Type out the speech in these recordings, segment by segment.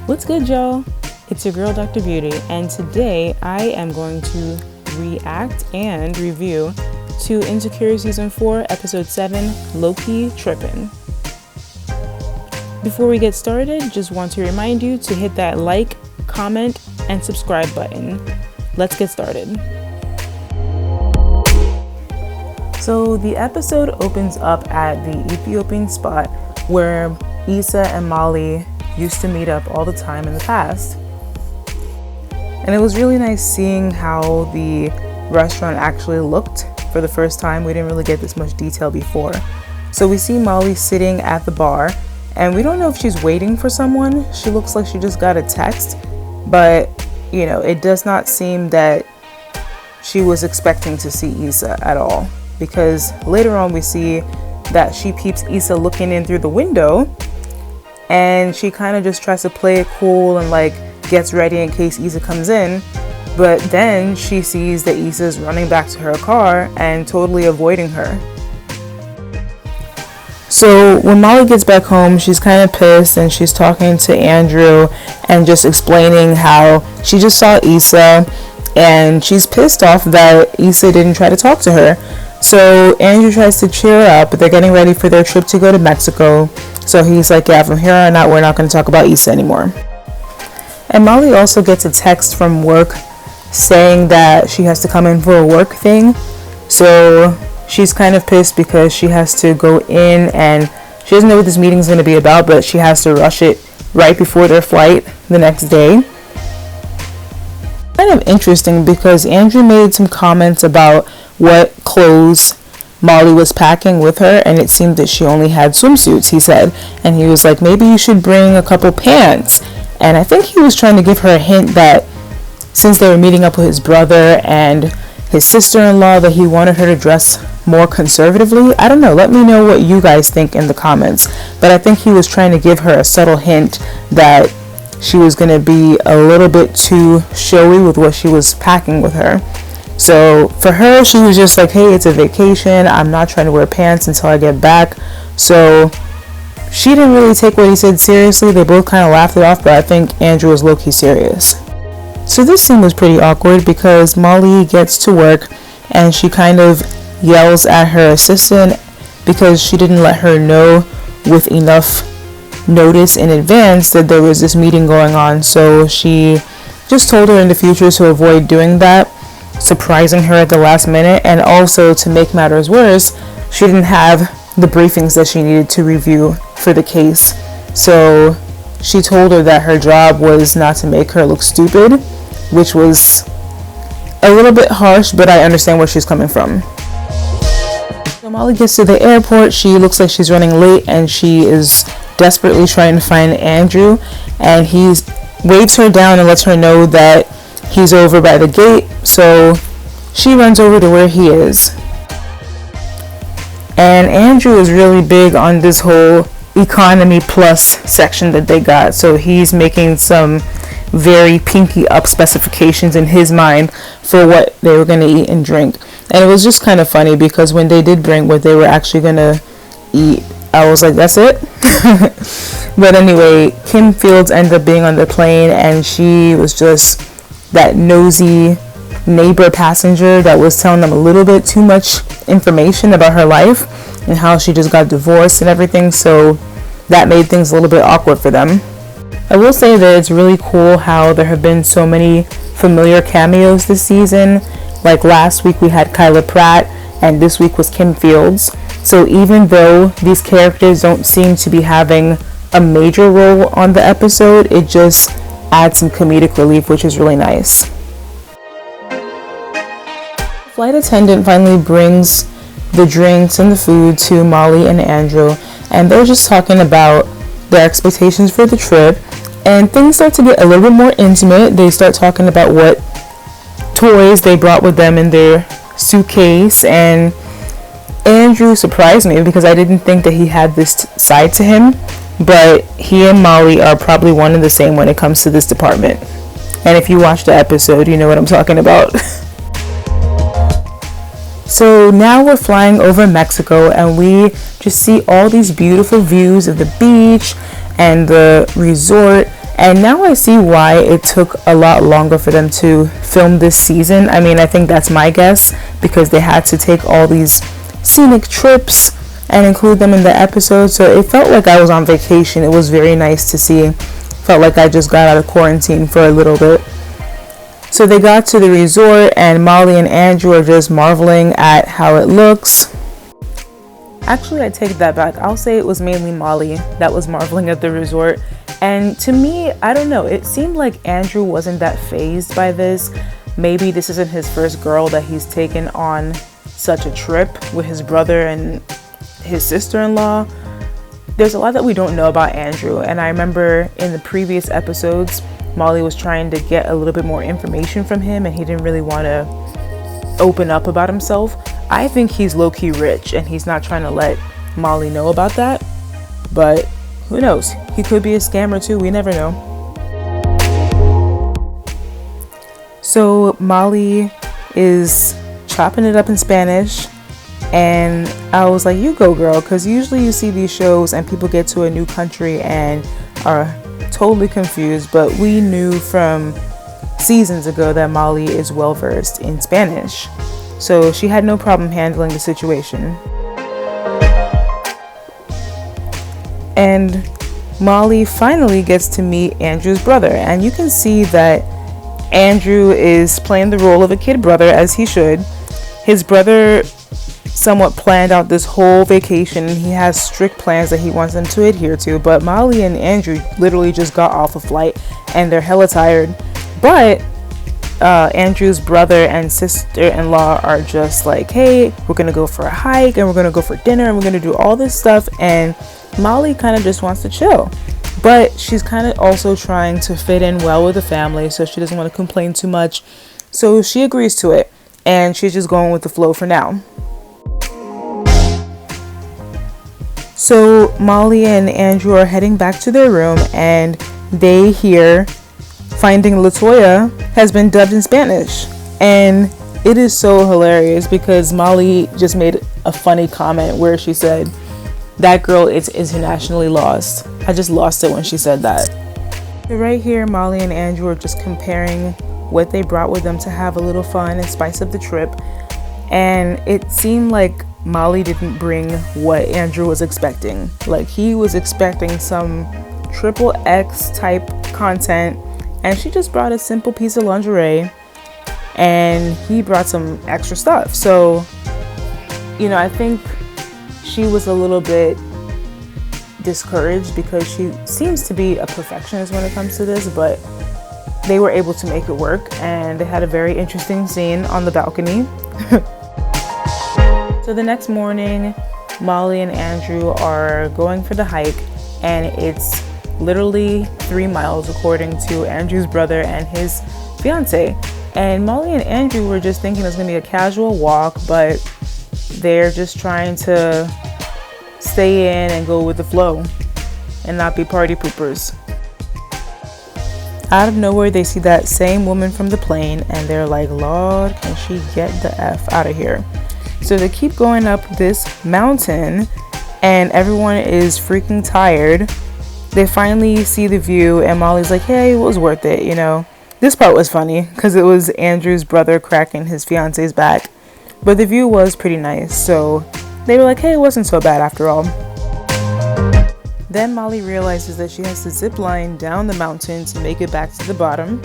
What's good, y'all? It's your girl, Dr. Beauty, and today I am going to react and review to Insecure Season 4, Episode 7, Lowkey Trippin. Before we get started, just want to remind you to hit that like, comment, and subscribe button. Let's get started. So the episode opens up at the Ethiopian spot where Issa and Molly used to meet up all the time in the past. And it was really nice seeing how the restaurant actually looked for the first time. We didn't really get this much detail before. So we see Molly sitting at the bar, and we don't know if she's waiting for someone. She looks like she just got a text, but you know, it does not seem that she was expecting to see Issa at all, because later on we see that she peeps Issa looking in through the window, and she kind of just tries to play it cool and like gets ready in case Issa comes in. But then she sees that Issa's running back to her car and totally avoiding her. So when Molly gets back home, she's kind of pissed, and she's talking to Andrew and just explaining how she just saw Issa and she's pissed off that Issa didn't try to talk to her. So Andrew tries to cheer her up, but they're getting ready for their trip to go to Mexico. So he's like, yeah, from here on out, we're not going to talk about Issa anymore. And Molly also gets a text from work saying that she has to come in for a work thing. So she's kind of pissed because she has to go in, and she doesn't know what this meeting is going to be about, but she has to rush it right before their flight the next day. Kind of interesting because Andrew made some comments about what clothes Molly was packing with her, and it seemed that she only had swimsuits, he said. And he was like, maybe you should bring a couple pants. And I think he was trying to give her a hint that since they were meeting up with his brother and his sister-in-law, that he wanted her to dress more conservatively. I don't know. Let me know what you guys think in the comments. But I think he was trying to give her a subtle hint that she was going to be a little bit too showy with what she was packing with her. So for her, she was just like, hey, it's a vacation. I'm not trying to wear pants until I get back. So she didn't really take what he said seriously. They both kind of laughed it off, but I think Andrew was low-key serious. So this scene was pretty awkward because Molly gets to work and she kind of yells at her assistant because she didn't let her know with enough notice in advance that there was this meeting going on. So she just told her in the future to avoid doing that, surprising her at the last minute. And also, to make matters worse, she didn't have the briefings that she needed to review for the case. So she told her that her job was not to make her look stupid, which was a little bit harsh, but I understand where she's coming from. So Molly gets to the airport. She looks like she's running late, and she is desperately trying to find Andrew, and he waves her down and lets her know that he's over by the gate. So she runs over to where he is. And Andrew is really big on this whole economy plus section that they got. So he's making some very pinky up specifications in his mind for what they were going to eat and drink. And it was just kind of funny because when they did bring what they were actually going to eat, I was like, that's it? But anyway, Kim Fields ended up being on the plane, and she was just that nosy neighbor passenger that was telling them a little bit too much information about her life and how she just got divorced and everything. So that made things a little bit awkward for them. I will say that it's really cool how there have been so many familiar cameos this season. Like last week we had Kyla Pratt, and this week was Kim Fields. So even though these characters don't seem to be having a major role on the episode, it just adds some comedic relief, which is really nice. Flight attendant finally brings the drinks and the food to Molly and Andrew, and they're just talking about their expectations for the trip, and things start to get a little bit more intimate. They start talking about what toys they brought with them in their suitcase, and Andrew surprised me because I didn't think that he had this side to him, but he and Molly are probably one and the same when it comes to this department. And if you watch the episode, you know what I'm talking about. So now we're flying over Mexico, and we just see all these beautiful views of the beach and the resort, And now I see why it took a lot longer for them to film this season. I mean, I think that's my guess, because they had to take all these scenic trips and include them in the episode. So it felt like I was on vacation. It was very nice to see. Felt like I just got out of quarantine for a little bit. So they got to the resort, and Molly and Andrew are just marveling at how it looks. Actually, I take that back. I'll say it was mainly Molly that was marveling at the resort. And to me, I don't know, it seemed like Andrew wasn't that fazed by this. Maybe this isn't his first girl that he's taken on such a trip with his brother and his sister-in-law. There's a lot that we don't know about Andrew, and I remember in the previous episodes, Molly was trying to get a little bit more information from him, and he didn't really want to open up about himself. I think he's low-key rich, and he's not trying to let Molly know about that, but who knows? He could be a scammer too, we never know. So Molly is chopping it up in Spanish, and I was like, you go girl, because usually you see these shows and people get to a new country and are totally confused, but we knew from seasons ago that Molly is well versed in Spanish, so she had no problem handling the situation. And Molly finally gets to meet Andrew's brother, and you can see that Andrew is playing the role of a kid brother, as he should. His brother somewhat planned out this whole vacation, and he has strict plans that he wants them to adhere to, but Molly and Andrew literally just got off a flight and they're hella tired. But Andrew's brother and sister-in-law are just like, hey, we're gonna go for a hike, and we're gonna go for dinner, and we're gonna do all this stuff, and Molly kind of just wants to chill, but she's kind of also trying to fit in well with the family, so she doesn't want to complain too much, so she agrees to it, and she's just going with the flow for now. So Molly and Andrew are heading back to their room, and they hear Finding LaToya has been dubbed in Spanish, and it is so hilarious because Molly just made a funny comment where she said, that girl is internationally lost. I just lost it when she said that. So right here, Molly and Andrew are just comparing what they brought with them to have a little fun and spice up the trip. And it seemed like Molly didn't bring what Andrew was expecting. Like, he was expecting some XXX type content, and she just brought a simple piece of lingerie, and he brought some extra stuff. So, you know, I think she was a little bit discouraged because she seems to be a perfectionist when it comes to this, but they were able to make it work, and they had a very interesting scene on the balcony. So the next morning, Molly and Andrew are going for the hike, and it's literally 3 miles according to Andrew's brother and his fiance. And Molly and Andrew were just thinking it was gonna be a casual walk, but they're just trying to stay in and go with the flow and not be party poopers. Out of nowhere, they see that same woman from the plane, and they're like, Lord, can she get the F out of here? So they keep going up this mountain, and everyone is freaking tired. They finally see the view, and Molly's like, hey, it was worth it, you know. This part was funny because it was Andrew's brother cracking his fiance's back, but the view was pretty nice, so they were like, hey, it wasn't so bad after all. Then Molly realizes that she has to zip line down the mountain to make it back to the bottom.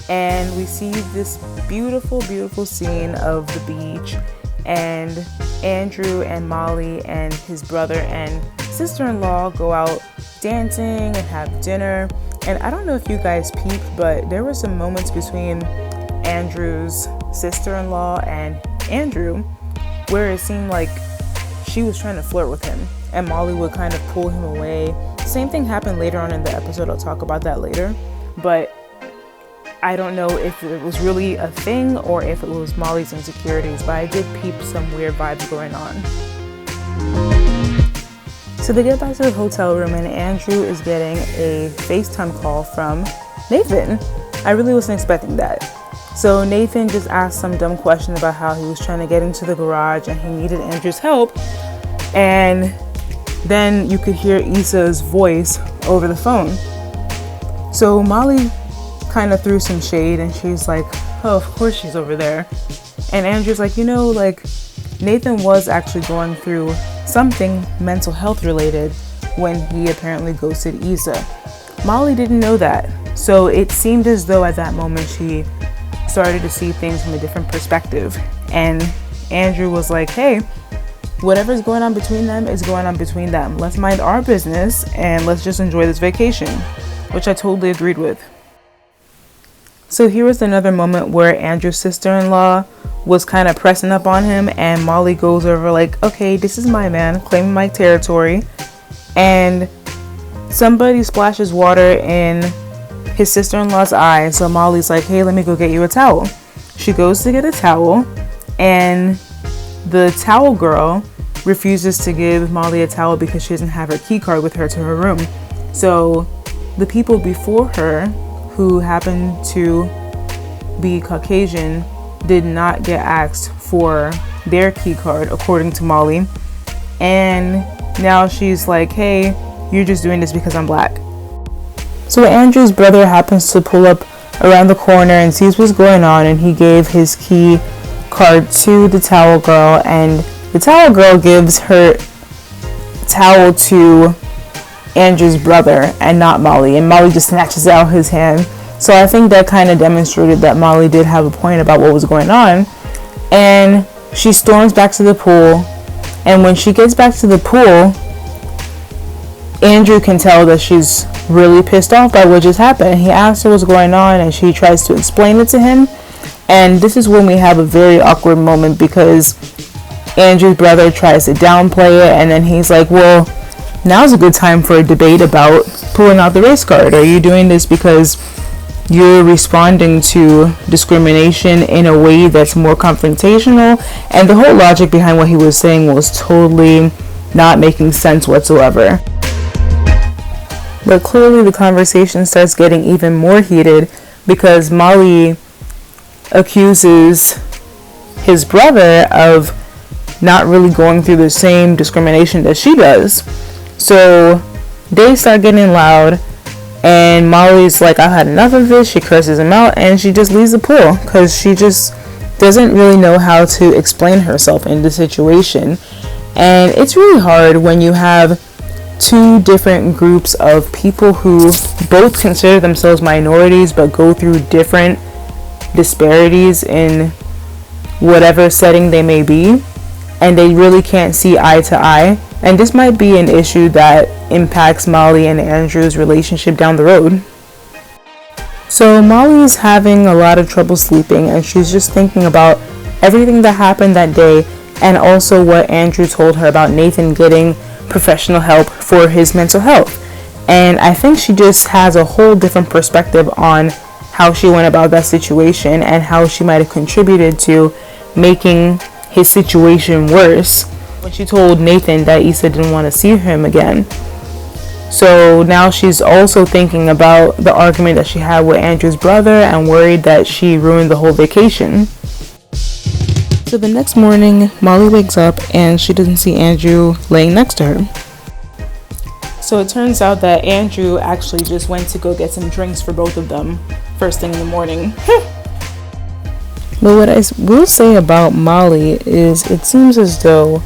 And we see this beautiful, beautiful scene of the beach, and Andrew and Molly and his brother and sister-in-law go out dancing and have dinner. And I don't know if you guys peeped, but there were some moments between Andrew's sister-in-law and Andrew where it seemed like she was trying to flirt with him, and Molly would kind of pull him away. Same thing happened later on in the episode. I'll talk about that later, but I don't know if it was really a thing or if it was Molly's insecurities, but I did peep some weird vibes going on. So they get back to the hotel room, and Andrew is getting a FaceTime call from Nathan. I really wasn't expecting that. So Nathan just asked some dumb question about how he was trying to get into the garage and he needed Andrew's help. And then you could hear Issa's voice over the phone. So Molly kind of threw some shade and she's like, oh, of course she's over there. And Andrew's like, like Nathan was actually going through something mental health related when he apparently ghosted Issa. Molly didn't know that. So it seemed as though at that moment she started to see things from a different perspective. And Andrew was like, hey, whatever's going on between them is going on between them. Let's mind our business and let's just enjoy this vacation, which I totally agreed with. So here was another moment where Andrew's sister-in-law was kind of pressing up on him, and Molly goes over like, okay, this is my man claiming my territory, and somebody splashes water in his sister-in-law's eye. So Molly's like, hey, let me go get you a towel. She goes to get a towel, and the towel girl refuses to give Molly a towel because she doesn't have her key card with her to her room. So the people before her, who happened to be Caucasian, did not get asked for their key card, according to Molly. And now she's like, hey, you're just doing this because I'm black. So Andrew's brother happens to pull up around the corner and sees what's going on, and he gave his key card to the towel girl, and the towel girl gives her towel to Andrew's brother and not Molly, and Molly just snatches out his hand. So I think that kind of demonstrated that Molly did have a point about what was going on. And she storms back to the pool, and when she gets back to the pool, Andrew can tell that she's really pissed off by what just happened. He asks her what's going on, and she tries to explain it to him. And this is when we have a very awkward moment, because Andrew's brother tries to downplay it, and then he's like, well, now's a good time for a debate about pulling out the race card. Are you doing this because you're responding to discrimination in a way that's more confrontational? And the whole logic behind what he was saying was totally not making sense whatsoever. But clearly the conversation starts getting even more heated, because Molly accuses his brother of not really going through the same discrimination that she does. So they start getting loud, and Molly's like, I've had enough of this. She curses him out, and she just leaves the pool because she just doesn't really know how to explain herself in the situation. And it's really hard when you have two different groups of people who both consider themselves minorities but go through different disparities in whatever setting they may be, and they really can't see eye to eye. And this might be an issue that impacts Molly and Andrew's relationship down the road. So Molly's having a lot of trouble sleeping, and she's just thinking about everything that happened that day, and also what Andrew told her about Nathan getting professional help for his mental health. And I think she just has a whole different perspective on how she went about that situation and how she might have contributed to making his situation worse when she told Nathan that Issa didn't want to see him again. So now she's also thinking about the argument that she had with Andrew's brother and worried that she ruined the whole vacation. So the next morning, Molly wakes up and she doesn't see Andrew laying next to her. So it turns out that Andrew actually just went to go get some drinks for both of them first thing in the morning. But what I will say about Molly is it seems as though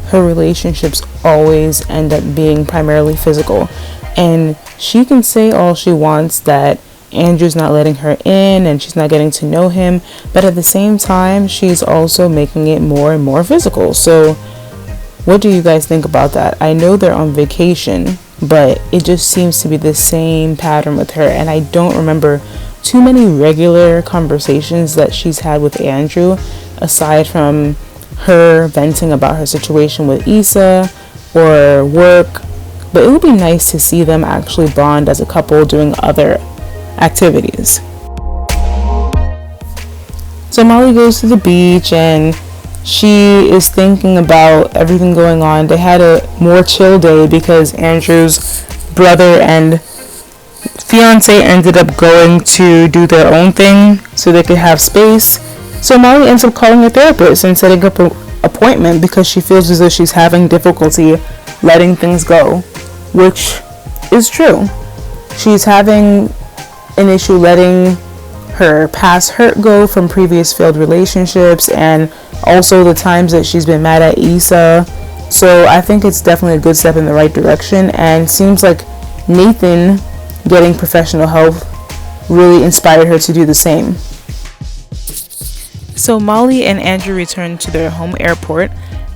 her relationships always end up being primarily physical. And she can say all she wants that Andrew's not letting her in and she's not getting to know him, but at the same time she's also making it more and more physical. So what do you guys think about that? I know they're on vacation, but it just seems to be the same pattern with her, and I don't remember too many regular conversations that she's had with Andrew aside from her venting about her situation with Issa or work. But it would be nice to see them actually bond as a couple doing other activities. So Molly goes to the beach and she is thinking about everything going on. They had a more chill day because Andrew's brother and fiance ended up going to do their own thing so they could have space. So Molly ends up calling a therapist and setting up an appointment because she feels as though she's having difficulty letting things go, which is true. She's having an issue letting her past hurt go from previous failed relationships, and also the times that she's been mad at Issa. So I think it's definitely a good step in the right direction, and seems like Nathan getting professional help really inspired her to do the same. So Molly and Andrew return to their home airport,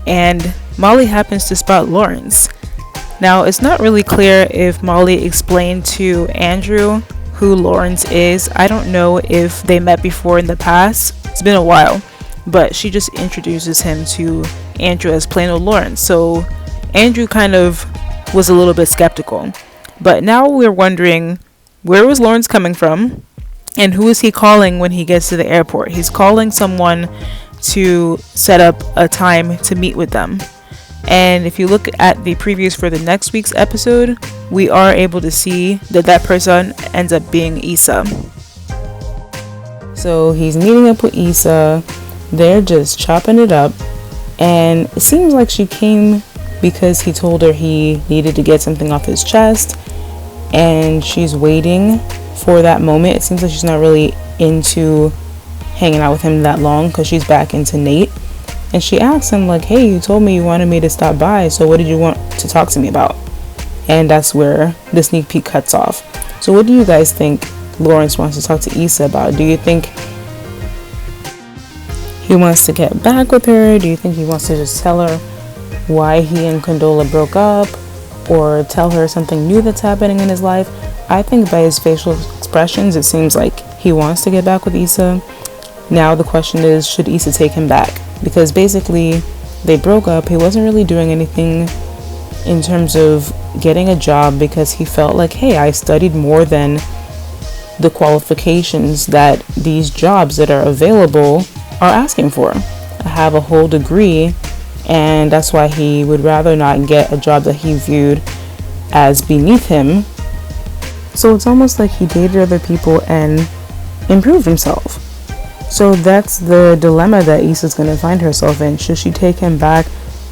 and Molly happens to spot Lawrence. Now, it's not really clear if Molly explained to Andrew who Lawrence is. I don't know if they met before in the past. It's been a while, but she just introduces him to Andrew as plain old Lawrence. So Andrew kind of was a little bit skeptical. But now we're wondering, where was Lawrence coming from? And who is he calling when he gets to the airport? He's calling someone to set up a time to meet with them. And if you look at the previews for the next week's episode, we are able to see that that person ends up being Issa. So he's meeting up with Issa. They're just chopping it up. And it seems like she came because he told her he needed to get something off his chest. And she's waiting for that moment. It seems like she's not really into hanging out with him that long because she's back into Nate. And she asks him like, hey, you told me you wanted me to stop by, so what did you want to talk to me about? And that's where the sneak peek cuts off. So what do you guys think Lawrence wants to talk to Issa about? Do you think he wants to get back with her? Do you think he wants to just tell her why he and Condola broke up? Or tell her something new that's happening in his life? I think by his facial expressions, it seems like he wants to get back with Issa. Now the question is, should Issa take him back? Because basically, they broke up. He wasn't really doing anything in terms of getting a job because he felt like, hey, I studied more than the qualifications that these jobs that are available are asking for. I have a whole degree, and that's why he would rather not get a job that he viewed as beneath him. So it's almost like he dated other people and improved himself. So that's the dilemma that Issa's going to find herself in. Should she take him back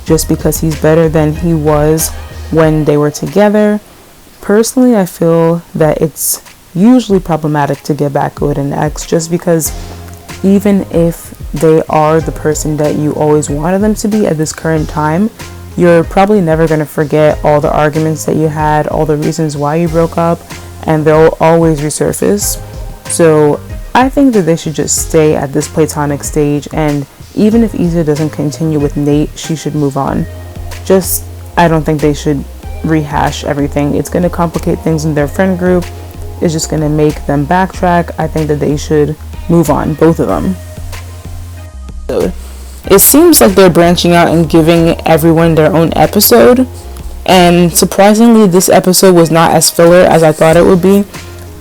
just because he's better than he was when they were together? Personally, I feel that it's usually problematic to get back with an ex, just because even if they are the person that you always wanted them to be at this current time, you're probably never going to forget all the arguments that you had, all the reasons why you broke up, and they'll always resurface. So I think that they should just stay at this platonic stage, and even if Issa doesn't continue with Nate, she should move on. I don't think they should rehash everything. It's going to complicate things in their friend group. It's just going to make them backtrack. I think that they should move on, both of them. So it seems like they're branching out and giving everyone their own episode, and surprisingly, this episode was not as filler as I thought it would be.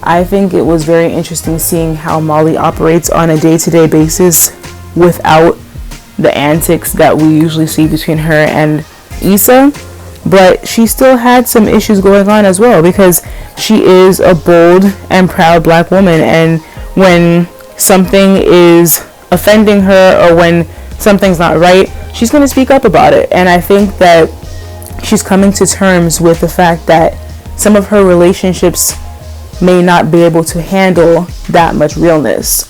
I think it was very interesting seeing how Molly operates on a day-to-day basis without the antics that we usually see between her and Issa. But she still had some issues going on as well, because she is a bold and proud black woman, and when something is offending her or when something's not right, she's going to speak up about it. And I think that she's coming to terms with the fact that some of her relationships may not be able to handle that much realness.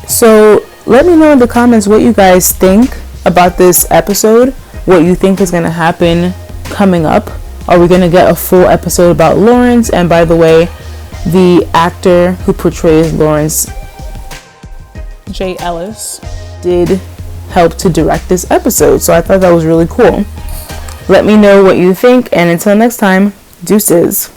So let me know in the comments what you guys think about this episode, what you think is going to happen coming up. Are we going to get a full episode about Lawrence? And by the way, the actor who portrays Lawrence, Ellis, did help to direct this episode, so I thought that was really cool. Let me know what you think, and until next time, deuces.